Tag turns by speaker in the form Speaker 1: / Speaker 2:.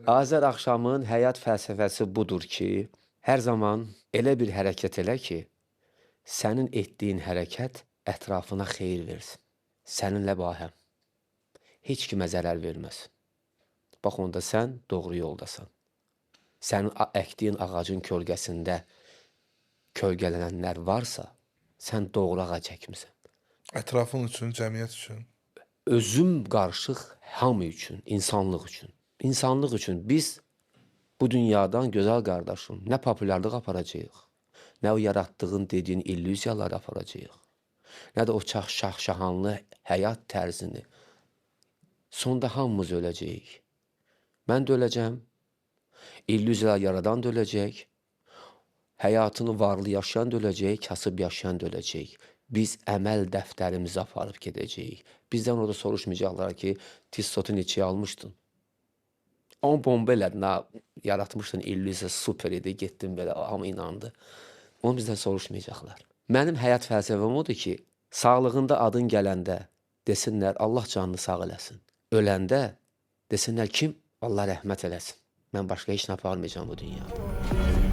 Speaker 1: Azər axşamın həyat fəlsəfəsi budur ki, hər zaman elə bir hərəkət elə ki, sənin etdiyin hərəkət ətrafına xeyir versin. Səninlə bahəm. Heç kimə zərər verməsin. Bax, onda sən doğru yoldasan. Sənin əkdiyin ağacın kölgəsində kölgələnənlər varsa, sən doğru ağac əkmisən.
Speaker 2: Ətrafın üçün, cəmiyyət üçün.
Speaker 1: Özüm qarışıq hamı üçün, insanlıq üçün. İnsanlıq üçün biz bu dünyadan gözəl qardaşım, nə populyarlıq aparacağıq, nə o yaratdığın dediyin illüziyaları aparacağıq, nə də o şahşahanlı həyat tərzini. Sonda hamımız öləcəyik. Mən də öləcəm, illüziyalar yaradan da öləcək, həyatını varlı yaşayan da öləcək, kasıb yaşayan da öləcək. Biz əməl dəftərimizi aparıb gedəcəyik. Bizdən orada soruşmayacaqlar ki, Tissot'u neçəyə almışdın? 10 bomba elədin, yaratmışdın, illüziya super idi, getdin belə, hamı inandı. Onu bizdən soruşmayacaqlar. Mənim həyat fəlsəfəm odur ki, sağlığında adın gələndə desinlər, Allah canını sağ eləsin. Öləndə desinlər, kim? Allah rəhmət eləsin. Mən başqa heç nə aparmayacağım bu dünyada.